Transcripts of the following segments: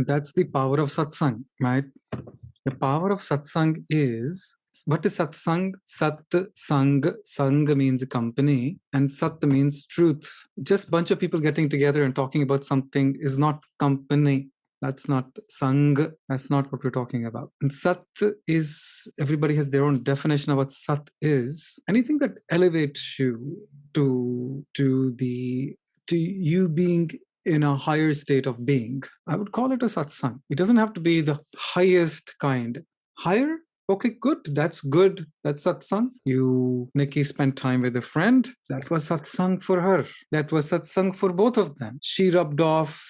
And that's the power of satsang, right? The power of satsang is, what is satsang? Sat, sang, sang means company, and sat means truth. Just a bunch of people getting together and talking about something is not company. That's not sang. That's not what we're talking about. And sat is, everybody has their own definition of what sat is. Anything that elevates you to you being in a higher state of being. I would call it a satsang. It doesn't have to be the highest kind. Higher? Okay, good. That's good. That's satsang. Nikki spent time with a friend. That was satsang for her. That was satsang for both of them. She rubbed off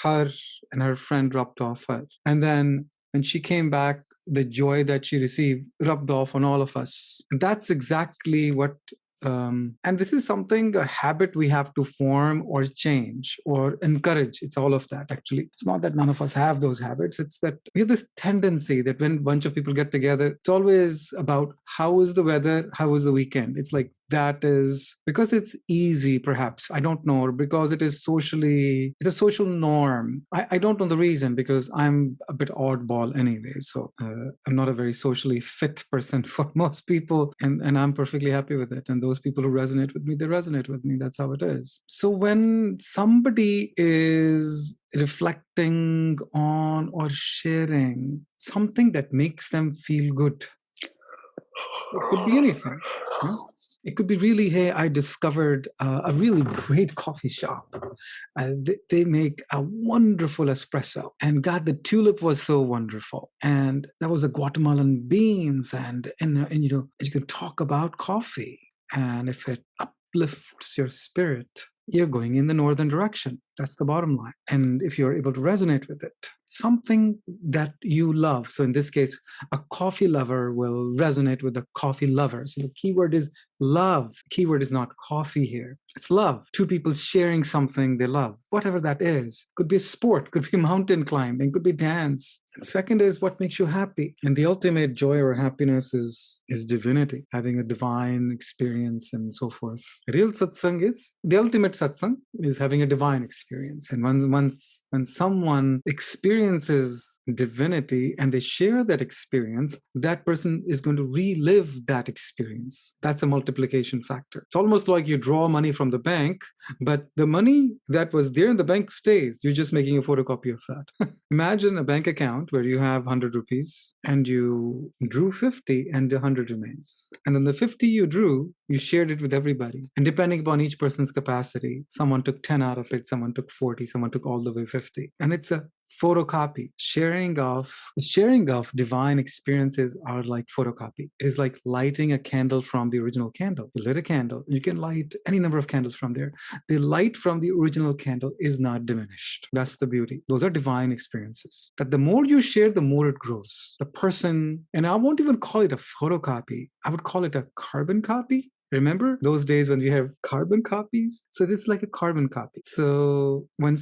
her and her friend rubbed off her. And then when she came back, the joy that she received rubbed off on all of us. And that's exactly what and this is something, a habit we have to form or change or encourage. It's all of that, actually. It's not that none of us have those habits. It's that we have this tendency that when a bunch of people get together, it's always about how is the weather, how was the weekend. It's like that is, because it's easy, perhaps, I don't know, or because it is socially, it's a social norm. I don't know the reason, because I'm a bit oddball anyway. So I'm not a very socially fit person for most people, and I'm perfectly happy with it. And those people who resonate with me, they resonate with me. That's how it is. So when somebody is reflecting on or sharing something that makes them feel good, it could be anything. It could be really, hey, I discovered a really great coffee shop. They make a wonderful espresso. And God, the tulip was so wonderful. And that was the Guatemalan beans. And you can talk about coffee. And if it uplifts your spirit, you're going in the northern direction. That's the bottom line. And if you're able to resonate with it, something that you love. So in this case, a coffee lover will resonate with a coffee lover. So the keyword is love. Keyword is not coffee here. It's love. Two people sharing something they love, whatever that is. Could be sport, could be mountain climbing, could be dance. And second is what makes you happy. And the ultimate joy or happiness is divinity, having a divine experience and so forth. Real satsang is, the ultimate satsang is having a divine experience. And when someone experiences divinity and they share that experience, that person is going to relive that experience. That's a multiplication factor. It's almost like you draw money from the bank, but the money that was there in the bank stays. You're just making a photocopy of that. Imagine a bank account where you have 100 rupees and you drew 50 and the 100 remains. And then the 50 you drew, you shared it with everybody. And depending upon each person's capacity, someone took 10 out of it, someone took 40, someone took all the way 50. And it's a photocopy. Sharing of divine experiences are like photocopy. It is like lighting a candle from the original candle. You lit a candle. You can light any number of candles from there. The light from the original candle is not diminished. That's the beauty. Those are divine experiences. That the more you share, the more it grows. The person, and I won't even call it a photocopy. I would call it a carbon copy. Remember those days when we have carbon copies? So this is like a carbon copy. So when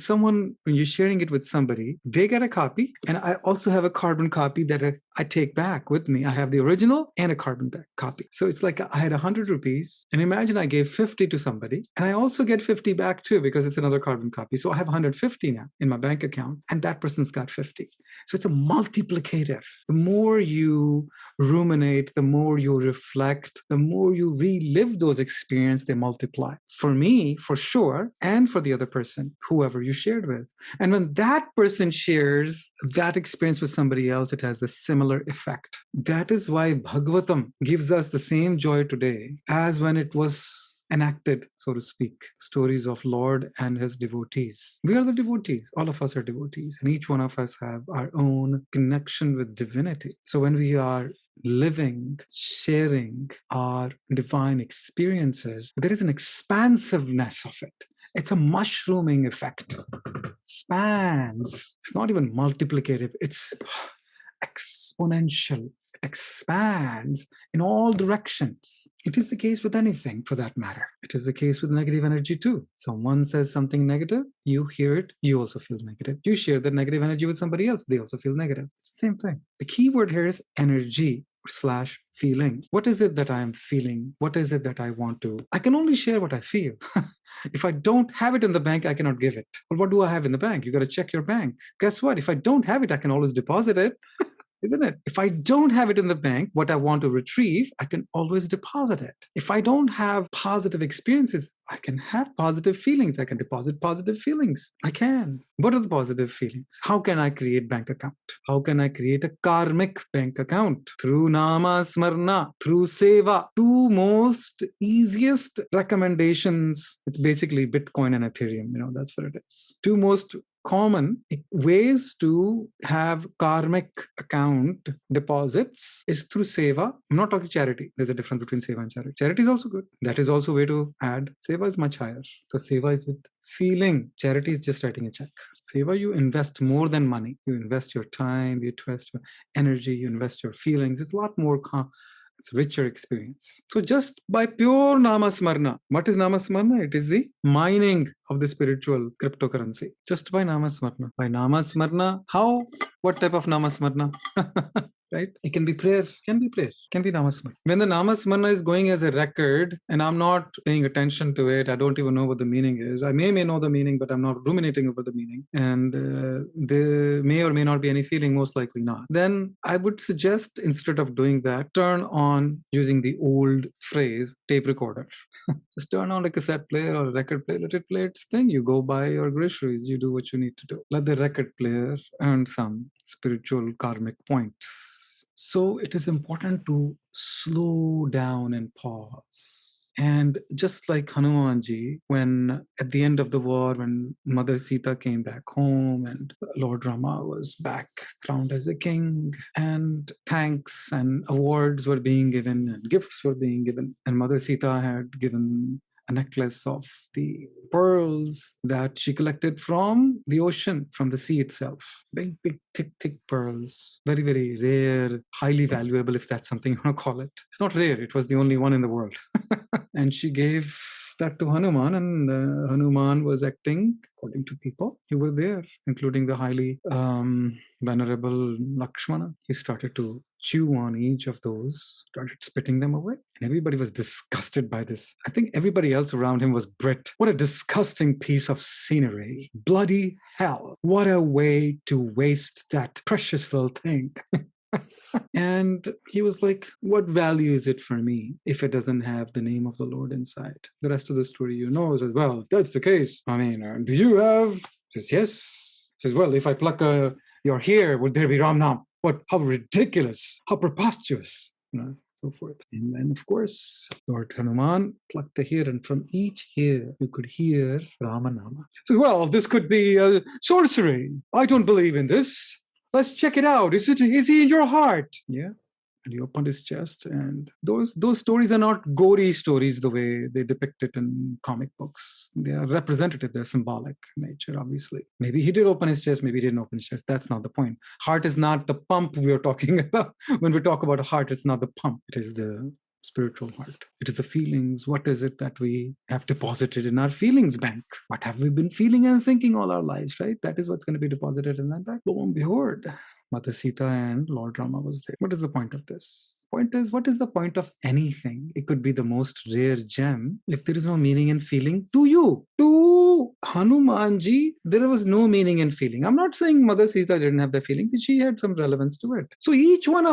you're sharing it with somebody, they get a copy. And I also have a carbon copy that I take back with me. I have the original and a carbon copy. So it's like I had 100 rupees. And imagine I gave 50 to somebody. And I also get 50 back too, because it's another carbon copy. So I have 150 now in my bank account. And that person's got 50. So it's a multiplicative. The more you ruminate, the more you reflect, the more you relive those experiences, they multiply. For me, for sure, and for the other person, whoever you shared with. And when that person shares that experience with somebody else, it has the similar effect. That is why Bhagavatam gives us the same joy today as when it was enacted, so to speak, stories of Lord and his devotees. We are the devotees. All of us are devotees. And each one of us have our own connection with divinity. So when we are living, sharing our divine experiences, there is an expansiveness of it. It's a mushrooming effect. It expands. It's not even multiplicative. It's exponential. It expands in all directions. It is the case with anything, for that matter. It is the case with negative energy too. Someone says something negative, you hear it, you also feel negative. You share that negative energy with somebody else, they also feel negative. It's the same thing. The key word here is energy / feeling. What is it that I'm feeling? What is it that I want to? I can only share what I feel. If I don't have it in the bank, I cannot give it. Well, what do I have in the bank? You got to check your bank. Guess what? If I don't have it, I can always deposit it. Isn't it? If I don't have it in the bank, what I want to retrieve, I can always deposit it. If I don't have positive experiences, I can have positive feelings. I can deposit positive feelings. I can. What are the positive feelings? How can I create bank account? How can I create a karmic bank account? Through nama smarna, through seva. Two most easiest recommendations. It's basically Bitcoin and Ethereum. That's what it is. Two most common ways to have karmic account deposits is through seva. I'm not talking charity. There's a difference between seva and charity. Charity is also good. That is also a way to add. Seva is much higher because seva is with feeling. Charity is just writing a check. Seva, you invest more than money. You invest your time, you invest your energy, you invest your feelings. It's a lot more it's a richer experience. So just by pure namasmarna, what is namasmarna? It is the mining of the spiritual cryptocurrency. Just by namasmarna. By namasmarna, how? What type of namasmarna? Right? It can be prayer, can be namasmarna. When the namasmarna is going as a record and I'm not paying attention to it, I don't even know what the meaning is. I may know the meaning, but I'm not ruminating over the meaning. And there may or may not be any feeling, most likely not. Then I would suggest, instead of doing that, turn on, using the old phrase, tape recorder. Just turn on a cassette player or a record player, let it play its thing. You go buy your groceries, you do what you need to do. Let the record player earn some spiritual karmic points. So it is important to slow down and pause. And just like Hanumanji, when at the end of the war, when Mother Sita came back home and Lord Rama was back crowned as a king, and thanks and awards were being given and gifts were being given, and Mother Sita had given a necklace of the pearls that she collected from the ocean, from the sea itself. Big, thick pearls. Very, very rare, highly valuable, if that's something you want to call it. It's not rare. It was the only one in the world. And she gave that to Hanuman, and Hanuman was acting according to people who were there, including the highly venerable Lakshmana. He started to chew on each of those, started spitting them away. And everybody was disgusted by this. I think everybody else around him was Brit. What a disgusting piece of scenery. Bloody hell. What a way to waste that precious little thing. And he was like, what value is it for me if it doesn't have the name of the Lord inside? The rest of the story is, well, if that's the case, do you have? Says, yes. Says, well, if I pluck your hair, would there be Ram Nam? What? How ridiculous. How preposterous. So forth. And then, of course, Lord Hanuman plucked the hair, and from each hair, you could hear Ramanama. So, well, this could be sorcery. I don't believe in this. Let's check it out. Is he in your heart? Yeah. And he opened his chest, and those stories are not gory stories the way they depict it in comic books. They are representative. They're symbolic in nature, obviously. Maybe he did open his chest. Maybe he didn't open his chest. That's not the point. Heart is not the pump we are talking about. When we talk about a heart, it's not the pump. It is the spiritual heart. It is the feelings. What is it that we have deposited in our feelings bank? What have we been feeling and thinking all our lives, right? That is what's going to be deposited in that bank. Lo and behold, Mother Sita and Lord Rama was there. What is the point of this? Point is, what is the point of anything? It could be the most rare gem if there is no meaning and feeling to you. To Hanumanji, there was no meaning and feeling. I'm not saying Mother Sita didn't have the feeling. She had some relevance to it. So for each one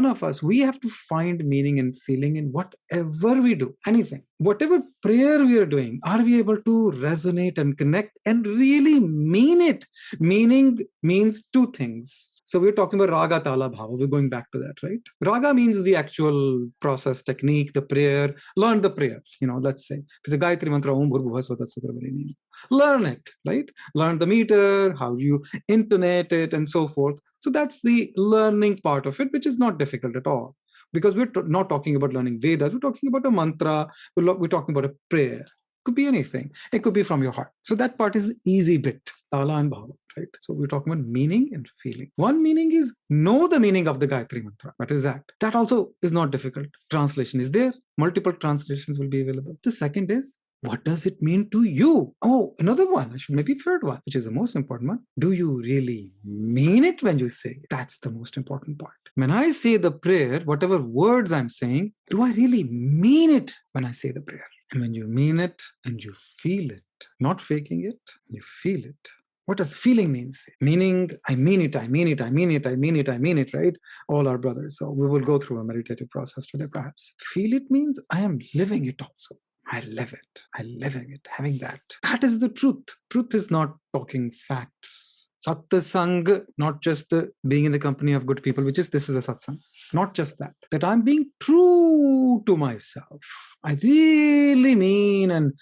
of us, we have to find meaning and feeling in whatever we do, anything. Whatever prayer we are doing, are we able to resonate and connect and really mean it? Meaning means two things. So we're talking about raga, tala, bhava. We're going back to that, right? Raga means the actual process, technique, the prayer. Learn the prayer. Let's say if it's a Gayatri mantra, Om Bhur Bhuva Svata Sudra Varenyam. Learn it, right? Learn the meter, how you intonate it, and so forth. So that's the learning part of it, which is not difficult at all. Because we're not talking about learning Vedas. We're talking about a mantra. We're talking about a prayer. Could be anything. It could be from your heart. So that part is easy bit. Tala and bhava, right? So we're talking about meaning and feeling. One meaning is know the meaning of the Gayatri mantra. What is that? That also is not difficult. Translation is there. Multiple translations will be available. The second is, what does it mean to you? Oh, another one. Maybe third one, which is the most important one. Do you really mean it when you say it? That's the most important part. When I say the prayer, whatever words I'm saying, do I really mean it when I say the prayer? And when you mean it and you feel it, not faking it, you feel it. What does feeling mean? Meaning, I mean it, I mean it, I mean it, I mean it, I mean it, right? All our brothers. So we will go through a meditative process today, perhaps. Feel it means I am living it also. I live it. I living it, having that. That is the truth. Truth is not talking facts. Satsang, not just the being in the company of good people, this is a satsang. Not just that. That I'm being true to myself. I really mean and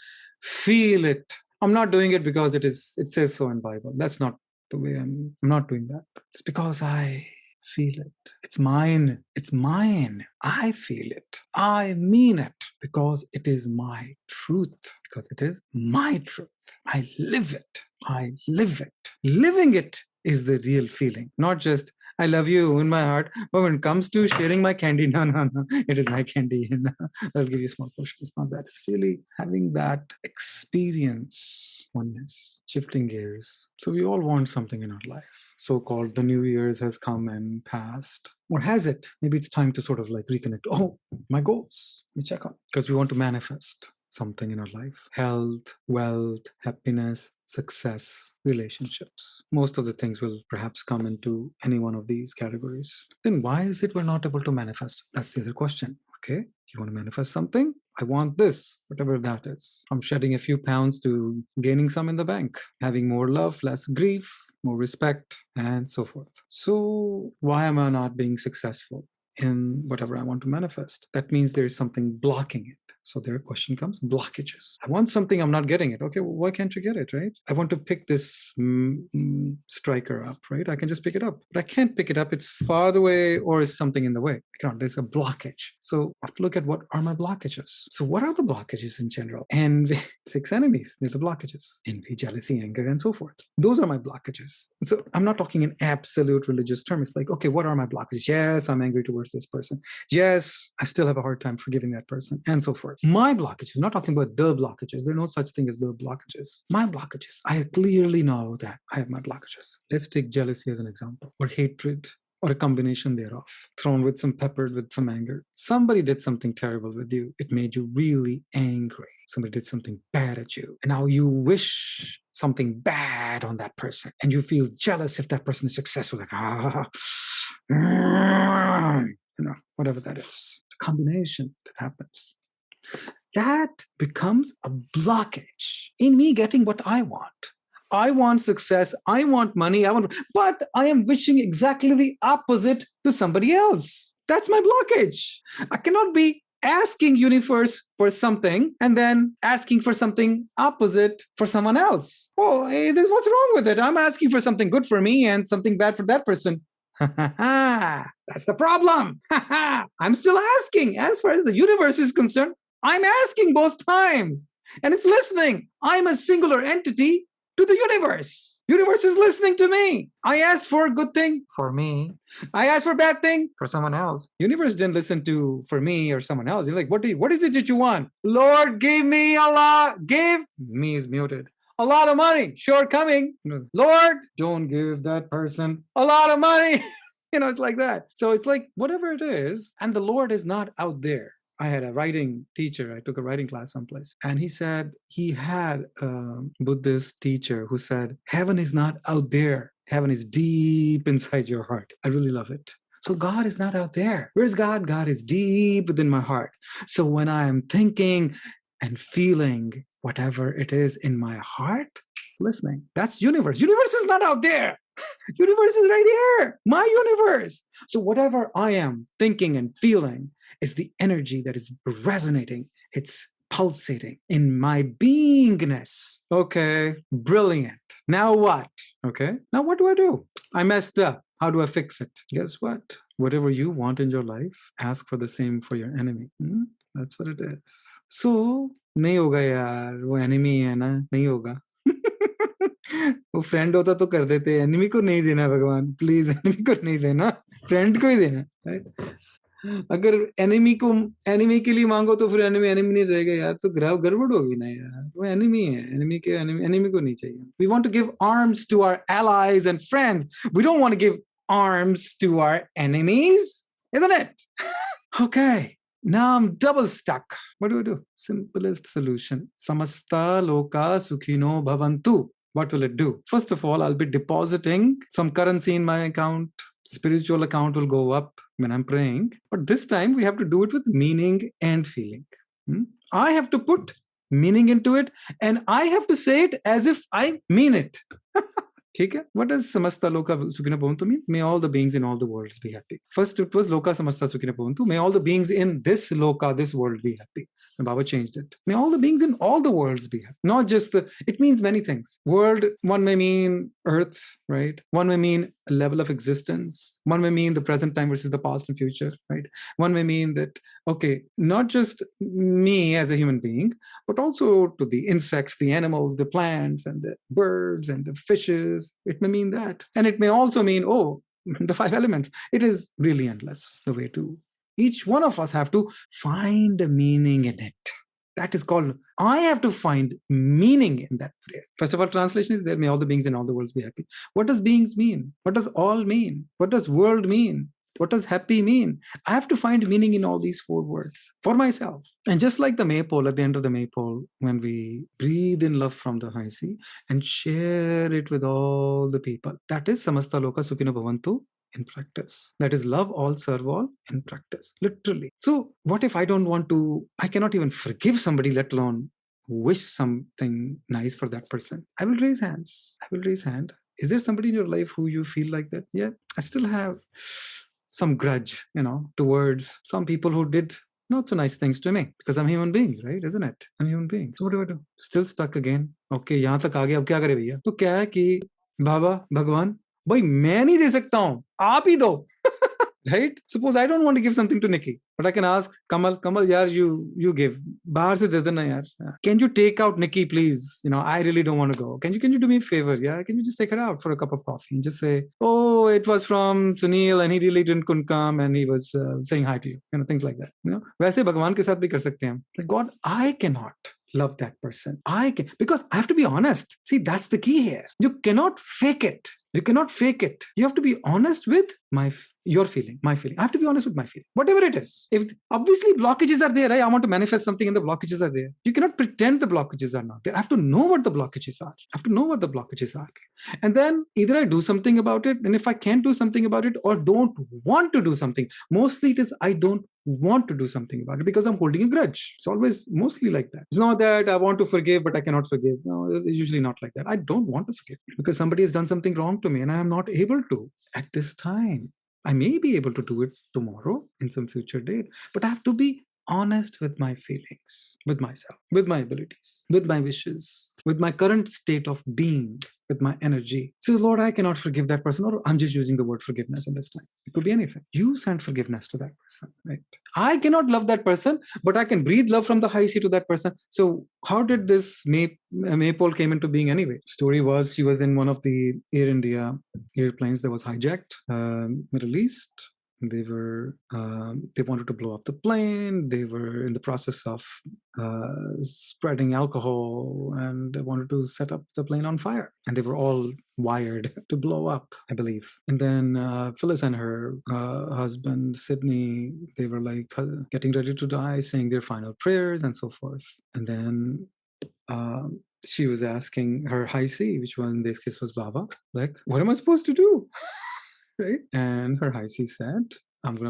feel it. I'm not doing it because it says so in Bible. That's not the way I'm not doing that. It's because I feel it. It's mine. It's mine. I feel it. I mean it because it is my truth. Because it is my truth. I live it. I live it. Living it is the real feeling, not just I love you in my heart. But when it comes to sharing my candy, no. It is my candy. I'll give you a small portion. It's not that. It's really having that experience, oneness, shifting gears. So we all want something in our life. So-called the New Year's has come and passed. Or has it? Maybe it's time to sort of like reconnect. Oh, my goals. Let me check on. Because we want to manifest something in our life. Health, wealth, happiness, success, relationships. Most of the things will perhaps come into any one of these categories. Then why is it we're not able to manifest? That's the other question. Okay, you want to manifest something? I want this, whatever that is. From shedding a few pounds to gaining some in the bank, having more love, less grief, more respect, and so forth. So why am I not being successful in whatever I want to manifest? That means there is something blocking it. So their question comes, blockages. I want something, I'm not getting it. Okay, well, why can't you get it, right? I want to pick this striker up, right? I can just pick it up, but I can't pick it up. It's far away or is something in the way. I cannot, there's a blockage. So I have to look at what are my blockages. So what are the blockages in general? And 6 enemies, they're the blockages. Envy, jealousy, anger, and so forth. Those are my blockages. So I'm not talking in absolute religious terms. It's like, okay, what are my blockages? Yes, I'm angry towards this person. Yes, I still have a hard time forgiving that person, and so forth. My blockages, I'm not talking about the blockages. There's no such thing as the blockages. My blockages, I clearly know that I have my blockages. Let's take jealousy as an example, or hatred, or a combination thereof, thrown with some peppered with some anger. Somebody did something terrible with you. It made you really angry. Somebody did something bad at you. And now you wish something bad on that person. And you feel jealous if that person is successful. Like, whatever that is. It's a combination that happens. That becomes a blockage in me getting what I want. I want success, I want money, but I am wishing exactly the opposite to somebody else. That's my blockage. I cannot be asking universe for something and then asking for something opposite for someone else. Oh, hey, what's wrong with it? I'm asking for something good for me and something bad for that person. That's the problem. I'm still asking. As far as the universe is concerned, I'm asking both times and it's listening. I'm a singular entity to the universe. Universe is listening to me. I asked for a good thing for me. I asked for a bad thing for someone else. Universe didn't listen to for me or someone else. You're like, what is it that you want? Lord, give me a lot. Give me is muted. A lot of money. Shortcoming. Lord, don't give that person a lot of money. It's like that. So it's like whatever it is, and the Lord is not out there. I had a writing teacher. I took a writing class someplace. And he said he had a Buddhist teacher who said, heaven is not out there. Heaven is deep inside your heart. I really love it. So God is not out there. Where's God? God is deep within my heart. So when I am thinking and feeling whatever it is in my heart, listening, that's universe. Universe is not out there. Universe is right here. My universe. So whatever I am thinking and feeling is the energy that is resonating. It's pulsating in my beingness. Okay, brilliant. Now what? Okay, now what do? I messed up. How do I fix it? Guess what? Whatever you want in your life, ask for the same for your enemy. That's what it is. So, nahi hoga yaar, wo enemy hai na, nahi hoga. वो friend होता तो कर देते, enemy को नहीं देना भगवान, please enemy को नहीं देना, फ्रेंड को ही देना, राइट? अगर एनिमी के लिए मांगो तो फिर एनिमी नहीं रहेगा यार, तो गड़बड़ होगी ना यार, वो एनिमी है, एनिमी को नहीं चाहिए. We want to give arms to our allies and friends. We don't want to give arms to our enemies, isn't it? Okay. Now I'm double stuck. What do? Simplest solution. Samastah Lokah Sukhino Bhavantu. What will it do? First of all, I'll be depositing some currency in my account. Spiritual account will go up when I'm praying. But this time we have to do it with meaning and feeling. I have to put meaning into it, and I have to say it as if I mean it. What does Samastah Lokah Sukhino Bhavantu mean? May all the beings in all the worlds be happy. First it was Lokah Samastah Sukhino Bhavantu. May all the beings in this Loka, this world, be happy. And Baba changed it. May all the beings in all the worlds be happy. Not just it means many things. World, one may mean earth, right? One may mean a level of existence. One may mean the present time versus the past and future, right? One may mean that, okay, not just me as a human being, but also to the insects, the animals, the plants, and the birds, and the fishes. It may mean that. And it may also mean, the 5 elements. It is really endless, the way to. Each one of us have to find a meaning in it. That is called, I have to find meaning in that prayer. First of all, translation is there, may all the beings in all the worlds be happy. What does beings mean? What does all mean? What does world mean? What does happy mean? I have to find meaning in all these 4 words for myself. And just like the maypole, at the end of the maypole, when we breathe in love from the high sea and share it with all the people, that is Samastah Lokah Sukhino Bhavantu in practice. That is love all, serve all in practice, literally. So what if I don't want to, I cannot even forgive somebody, let alone wish something nice for that person? I will raise hands. I will raise hand. Is there somebody in your life who you feel like that? Yeah, I still have some grudge, towards some people who did not so nice things to me, because I'm a human being, right? Isn't it? I'm a human being. So what do I do? Still stuck again. Okay, यहाँ तक आ गया, अब क्या करे भैया? तो क्या है कि बाबा, भगवान, भाई मैं नहीं दे सकता हूँ, आप ही दो. Right? Suppose I don't want to give something to Nikki, but I can ask Kamal, yaar, you give. Bahar se de dena yaar. Can you take out Nikki, please? I really don't want to go. Can you do me a favor? Yeah, can you just take her out for a cup of coffee and just say, oh, it was from Sunil and he really couldn't come and he was saying hi to you. Things like that. वैसे भगवान के साथ भी कर सकते हैं हम. Like, God, I cannot love that person. I can, because I have to be honest. See, that's the key here. You cannot fake it. You cannot fake it. You have to be honest with your feeling, my feeling. I have to be honest with my feeling, whatever it is. If obviously blockages are there, right? I want to manifest something and the blockages are there. You cannot pretend the blockages are not there. I have to know what the blockages are. I have to know what the blockages are. And then either I do something about it, and if I can't do something about it or don't want to do something, mostly it is I don't want to do something about it because I'm holding a grudge. It's always mostly like that. It's not that I want to forgive, but I cannot forgive. No, it's usually not like that. I don't want to forgive because somebody has done something wrong to me and I am not able to at this time. I may be able to do it tomorrow in some future date, but I have to be honest with my feelings, with myself, with my abilities, with my wishes, with my current state of being, with my energy. So, Lord, I cannot forgive that person, or I'm just using the word forgiveness in this time. It could be anything. You send forgiveness to that person, right? I cannot love that person, but I can breathe love from the high sea to that person. So how did this maypole came into being anyway? Story was she was in one of the Air India airplanes that was hijacked, Middle East. They wanted to blow up the plane. They were in the process of spreading alcohol and they wanted to set up the plane on fire. And they were all wired to blow up, I believe. And then Phyllis and her husband, Sydney, they were like getting ready to die, saying their final prayers and so forth. And then she was asking her high sea, which one in this case was Baba, like, what am I supposed to do? Right? And her high sea said,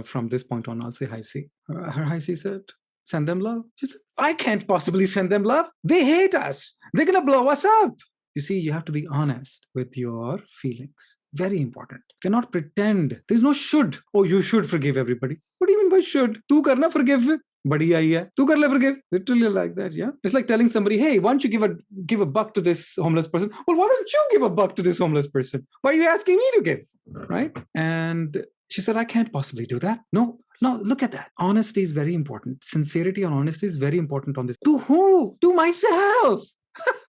from this point on, I'll say high sea. Her high sea said, send them love. She said, I can't possibly send them love. They hate us. They're going to blow us up. You see, you have to be honest with your feelings. Very important. You cannot pretend. There's no should. Oh, you should forgive everybody. What do you mean by should? Tu karna forgive. Badi hai hai. Tu kar le forgive. Literally like that, yeah? It's like telling somebody, hey, why don't you give a buck to this homeless person? Well, why don't you give a buck to this homeless person? Why are you asking me to give? Right? And she said, I can't possibly do that. No, look at that. Honesty is very important. Sincerity and honesty is very important on this. To who? To myself.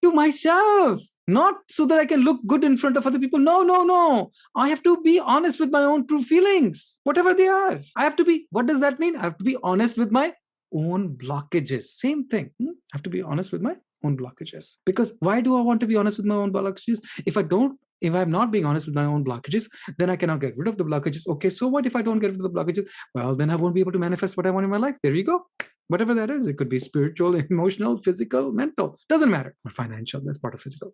To myself. Not so that I can look good in front of other people. No. I have to be honest with my own true feelings, whatever they are. I have to be, what does that mean? I have to be honest with my own blockages. Same thing. I have to be honest with my own blockages. Because why do I want to be honest with my own blockages? If I don't if I'm not being honest with my own blockages, then I cannot get rid of the blockages. Okay, so what if I don't get rid of the blockages? Well, then I won't be able to manifest what I want in my life. There you go. Whatever that is, it could be spiritual, emotional, physical, mental, doesn't matter, or financial. That's part of physical.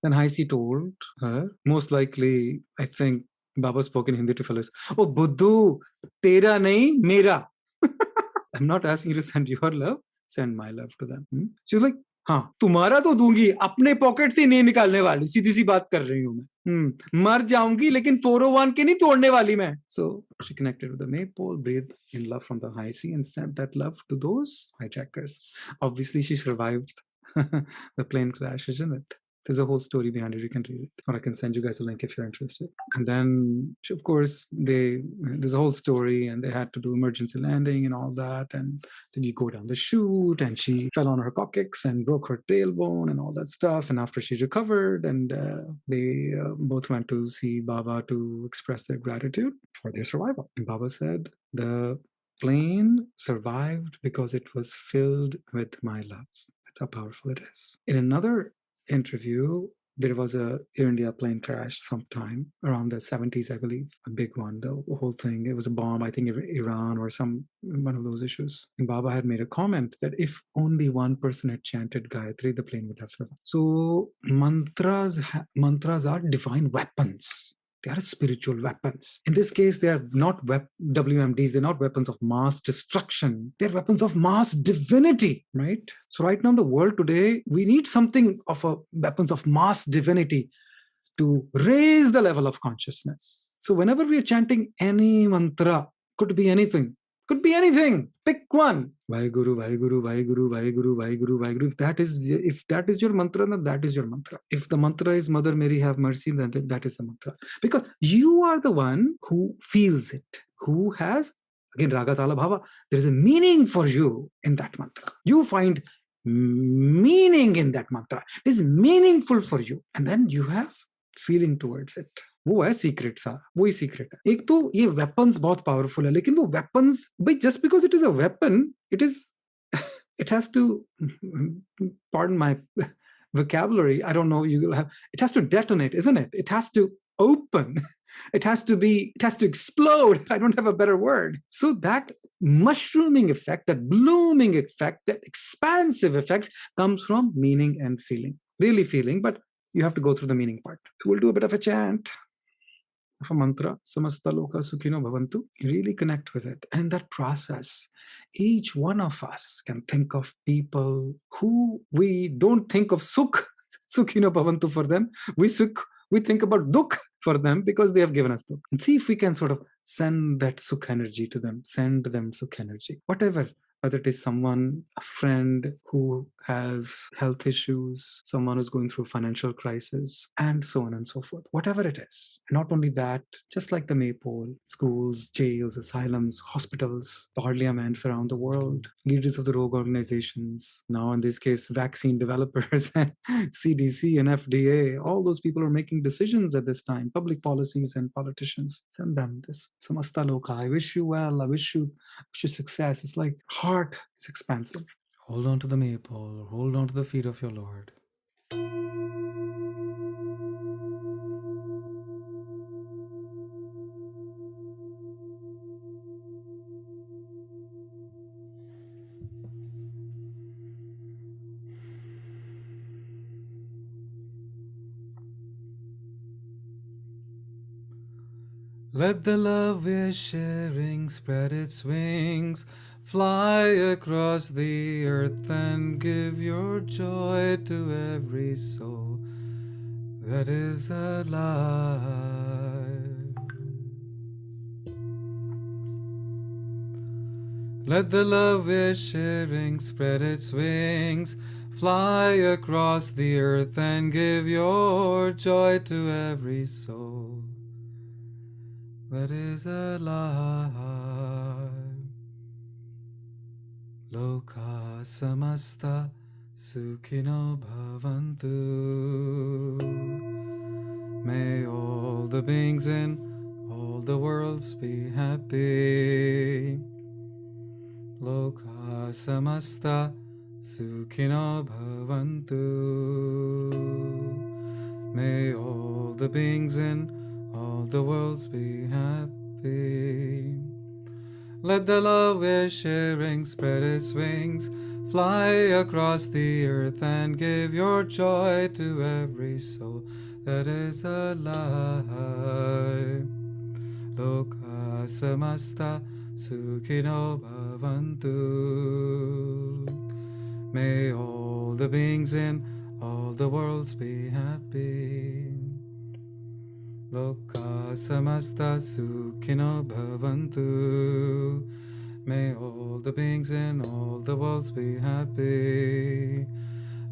Then Haisi told her, most likely, I think Baba spoke in Hindi to fellows, oh, Buddhu, tera nahi, mera. I'm not asking you to send your love, send my love to them. She was like, हाँ तुम्हारा तो दूंगी, अपने pocket से नहीं निकालने वाली, सीधी सी बात कर रही हूँ मैं. मर जाऊंगी लेकिन 401 के नहीं तोड़ने वाली मैं. So she connected with the maypole, breathed in love from the high sea, and sent that love to those hijackers. Obviously, she survived the plane crash, isn't it? There's a whole story behind it. You can read it, or I can send you guys a link if you're interested. And then, of course, there's a whole story, and they had to do emergency landing and all that. And then you go down the chute, and she fell on her coccyx and broke her tailbone and all that stuff. And after she recovered, and they both went to see Baba to express their gratitude for their survival. And Baba said, the plane survived because it was filled with my love. That's how powerful it is. In another interview, there was a Air India plane crash sometime around the 70s, I believe, a big one, the whole thing. It was a bomb, I think, Iran or one of those issues. And Baba had made a comment that if only one person had chanted Gayatri, the plane would have survived. So mantras are divine weapons. They are spiritual weapons. In this case, they are not WMDs. They're not weapons of mass destruction. They're weapons of mass divinity, right? So right now in the world today, we need something of a weapons of mass divinity to raise the level of consciousness. So whenever we are chanting any mantra, could be anything. Could be anything. Pick one. Vaheguru, Vaheguru, Vaheguru, Vaheguru, Vaheguru, Vaheguru. If that is your mantra, then that is your mantra. If the mantra is Mother Mary have mercy, then that is the mantra. Because you are the one who feels it, who has, again, Raga Tala Bhava, there is a meaning for you in that mantra. You find meaning in that mantra. It is meaningful for you. And then you have feeling towards it. वो है secret सा, वही secret है. एक तो ये weapons बहुत powerful है, लेकिन वो वेपन्स भाई just because it is a weapon, it has to, pardon my vocabulary, I don't know, it has to detonate, isn't it? It has to open, it has to explode. I don't have a better word. So that mushrooming effect, that blooming effect, that expansive effect comes from meaning and feeling, really feeling, but you have to go through the meaning part. So we'll do a bit of a chant of a mantra, Samastah Sukhino Bhavantu. Really connect with it. And in that process, each one of us can think of people who we don't think of Sukhino Bhavantu for them. We think about Dukh for them because they have given us Dukh. And see if we can sort of send that Sukh energy to them, send them Sukh energy. Whatever, whether it is someone, a friend who has health issues, someone who's going through a financial crisis, and so on and so forth. Whatever it is. Not only that, just like the maypole, schools, jails, asylums, hospitals, parliaments around the world, leaders of the rogue organizations, now in this case, vaccine developers, CDC and FDA, all those people are making decisions at this time, public policies and politicians. Send them this. Samastah Lokah. I wish you well. I wish you success. It's like heart is expansive. Hold on to the maypole, hold on to the feet of your Lord. Let the love we're sharing spread its wings, fly across the earth and give your joy to every soul that is alive. Let the love we're sharing spread its wings, fly across the earth and give your joy to every soul that is alive. Lokah Samastah Sukhino Bhavantu. May all the beings in all the worlds be happy. Lokah Samastah Sukhino Bhavantu. May all all the beings in all the worlds be happy. Let the love we're sharing spread its wings, fly across the earth and give your joy to every soul that is alive. Lokah Samastah Sukhino Bhavantu. May all the beings in all the worlds be happy. Lokah Samastah Sukhino Bhavantu. May all the beings in all the worlds be happy.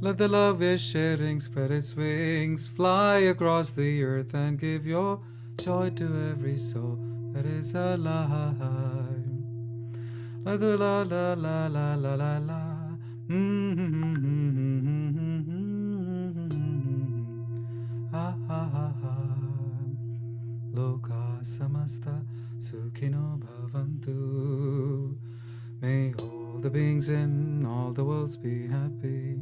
Let the love we're sharing spread its wings, fly across the earth and give your joy to every soul that is alive. La la la la la la la la la. Ha ha ha ha. Lokah Samastah Sukhino Bhavantu. May all the beings in all the worlds be happy.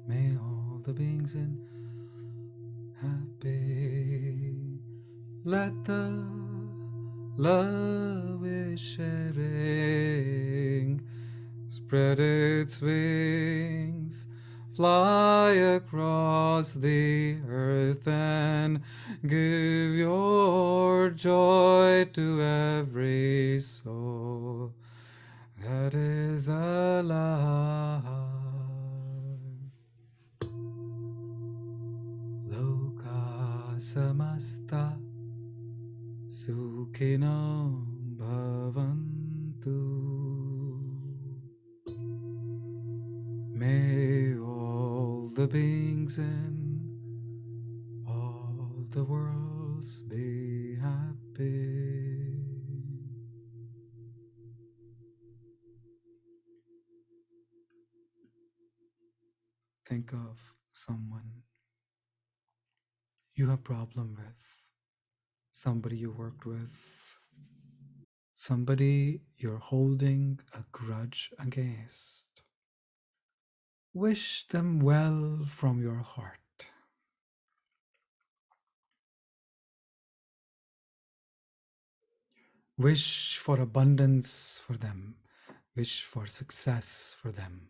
May all the beings in happy. Let the love we're sharing spread its wings, fly across the earth and give your joy to every soul that is alive. Lokah Samastah Sukhino Bhavantu. May all the beings in all the worlds be happy. Think of someone you have problem with, somebody you worked with, somebody you're holding a grudge against. Wish them well from your heart. Wish for abundance for them. Wish for success for them.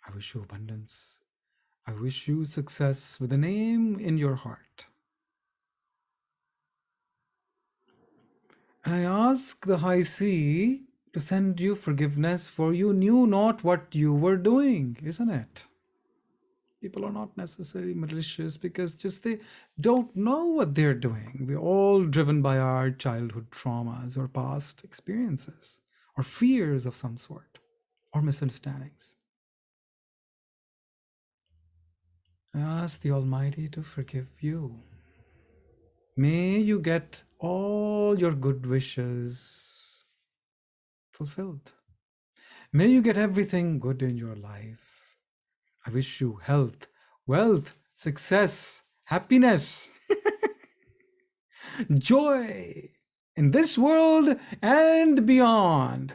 I wish you abundance. I wish you success with a name in your heart. And I ask the high sea to send you forgiveness, for you knew not what you were doing, isn't it? People are not necessarily malicious because just they don't know what they're doing. We're all driven by our childhood traumas or past experiences or fears of some sort or misunderstandings. I ask the Almighty to forgive you. May you get all your good wishes fulfilled. May you get everything good in your life. I wish you health, wealth, success, happiness, joy in this world and beyond.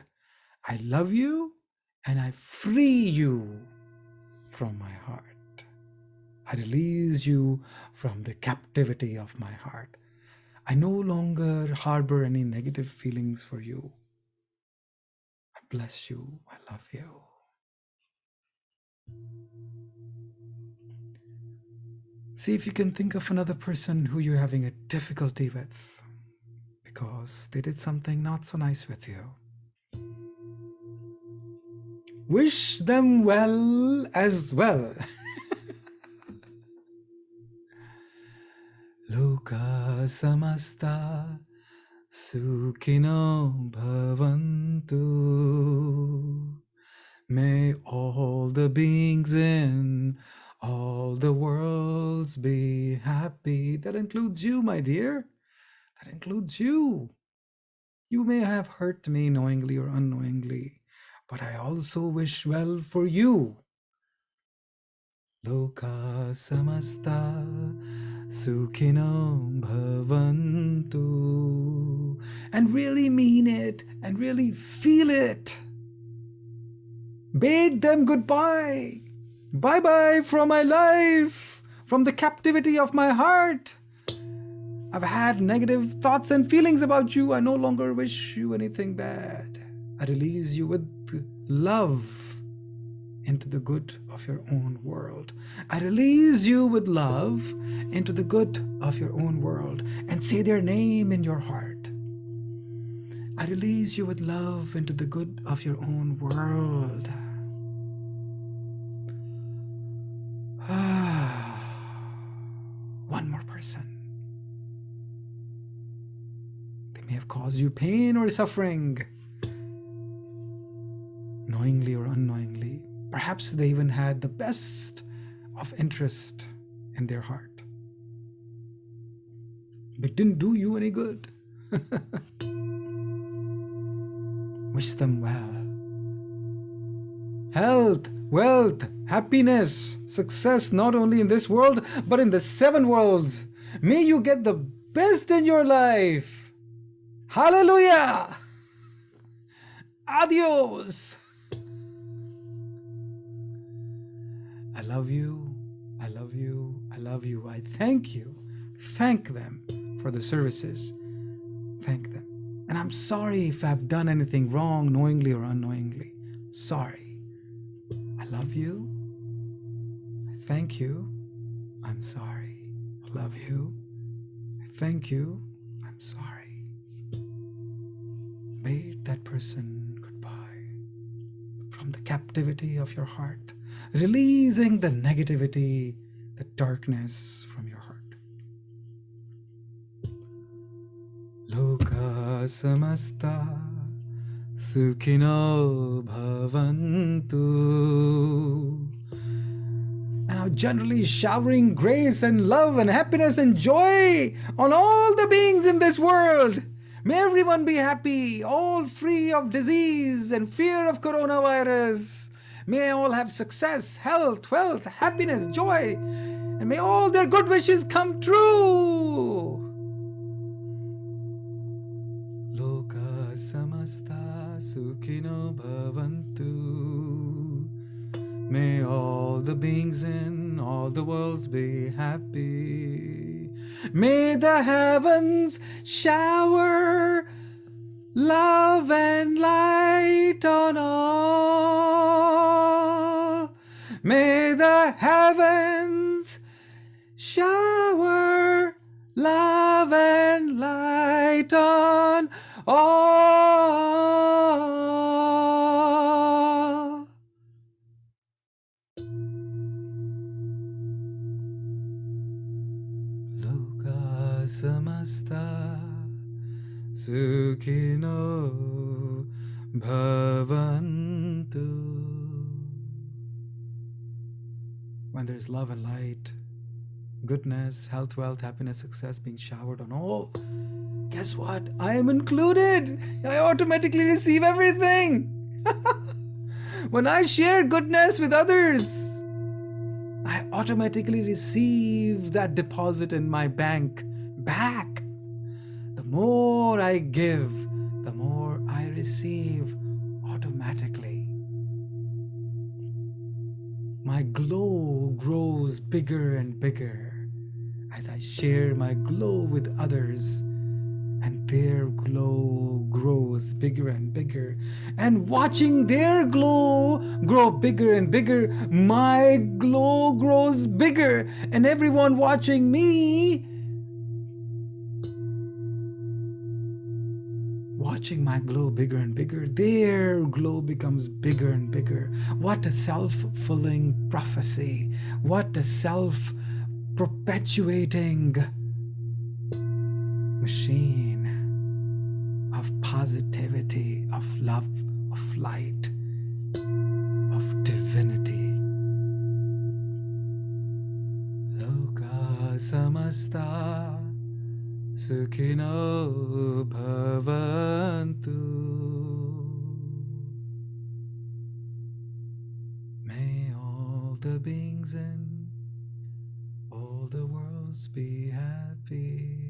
I love you and I free you from my heart. I release you from the captivity of my heart. I no longer harbor any negative feelings for you. I bless you. I love you. See if you can think of another person who you're having a difficulty with because they did something not so nice with you. Wish them well as well. Lokah Samastah Sukhino Bhavantu. May all the beings in all the worlds be happy. That includes you, my dear. That includes you. You may have hurt me knowingly or unknowingly, but I also wish well for you. Lokah Samastah Sukhino Bhavantu. And really mean it and really feel it. bade them goodbye. Bye-bye from my life, from the captivity of my heart. I've had negative thoughts and feelings about you. I no longer wish you anything bad. I release you with love into the good of your own world. I release you with love into the good of your own world, and say their name in your heart. I release you with love into the good of your own world. One more person. They may have caused you pain or suffering, knowingly or unknowingly. Perhaps they even had the best of interest in their heart, but didn't do you any good. Wish them well. Health, wealth, happiness, success, not only in this world, but in the 7 worlds. May you get the best in your life. Hallelujah. Adios. I love you. I love you. I love you. I thank you. Thank them for the services. Thank them. And I'm sorry if I've done anything wrong, knowingly or unknowingly. Sorry. I love you. I thank you. I'm sorry. I love you. I thank you. I'm sorry. Bade that person goodbye from the captivity of your heart, releasing the negativity, the darkness from your heart. Lokah Samastah Sukhino Bhavantu. And I'm generally showering grace and love and happiness and joy on all the beings in this world. May everyone be happy, all free of disease and fear of coronavirus. May all have success, health, wealth, happiness, joy, and may all their good wishes come true. Lokah Samastah Sukhino Bhavantu. May all the beings in all the worlds be happy. May the heavens shower love and light on all. May the heavens shower love and light on all. Lokah Samastah Sukhino Bhavantu. When there's love and light, goodness, health, wealth, happiness, success being showered on all, guess what? I am included. I automatically receive everything. When I share goodness with others, I automatically receive that deposit in my bank back. The more I give, the more I receive automatically. My glow grows bigger and bigger as I share my glow with others, and their glow grows bigger and bigger. And watching their glow grow bigger and bigger, my glow grows bigger. And everyone watching me, watching my glow bigger and bigger, their glow becomes bigger and bigger. What a self-fulfilling prophecy. What a self-perpetuating machine of positivity, of love, of light, of divinity. Lokah Samastah Sukhino Bhavantu. May all the beings in all the worlds be happy.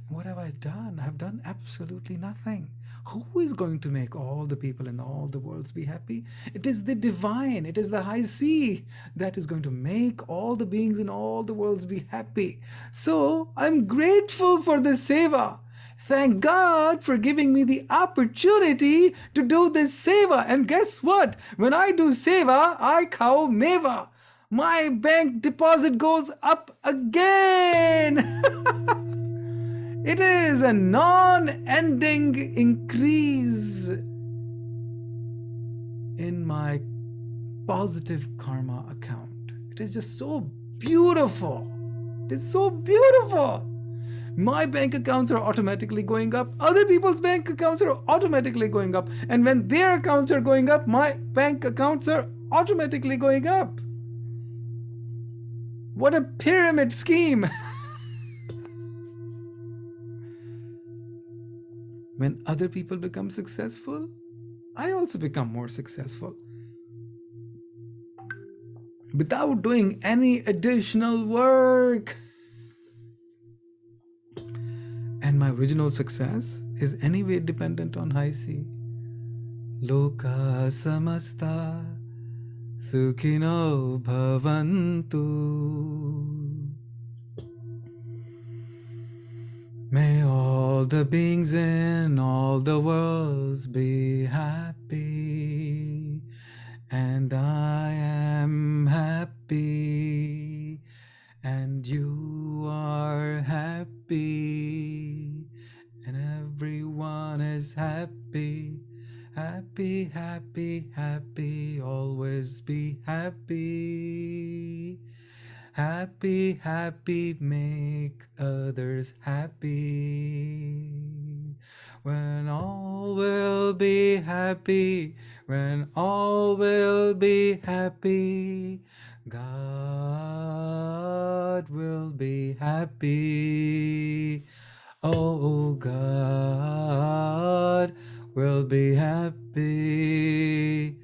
What have I done? I've done absolutely nothing. Who is going to make all the people in all the worlds be happy? It is the divine, it is the high sea that is going to make all the beings in all the worlds be happy. So I'm grateful for this seva. Thank God for giving me the opportunity to do this seva. And guess what? When I do seva, I khao meva. My bank deposit goes up again. It is a non-ending increase in my positive karma account. It is just so beautiful. It is so beautiful. My bank accounts are automatically going up. Other people's bank accounts are automatically going up. And when their accounts are going up, my bank accounts are automatically going up. What a pyramid scheme. When other people become successful, I also become more successful. Without doing any additional work. And my original success is anyway dependent on high sea. Lokah Samastah Sukhino Bhavantu. May all the beings in all the worlds be happy, and I am happy, and you are happy, and everyone is happy. Happy, happy, happy, always be happy. Happy, happy, make others happy. When all will be happy, when all will be happy, God will be happy. Oh, God will be happy.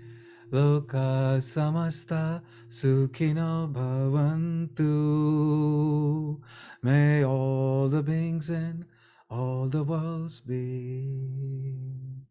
Lokah Samastah Sukhino Bhavantu. May all the beings in all the worlds be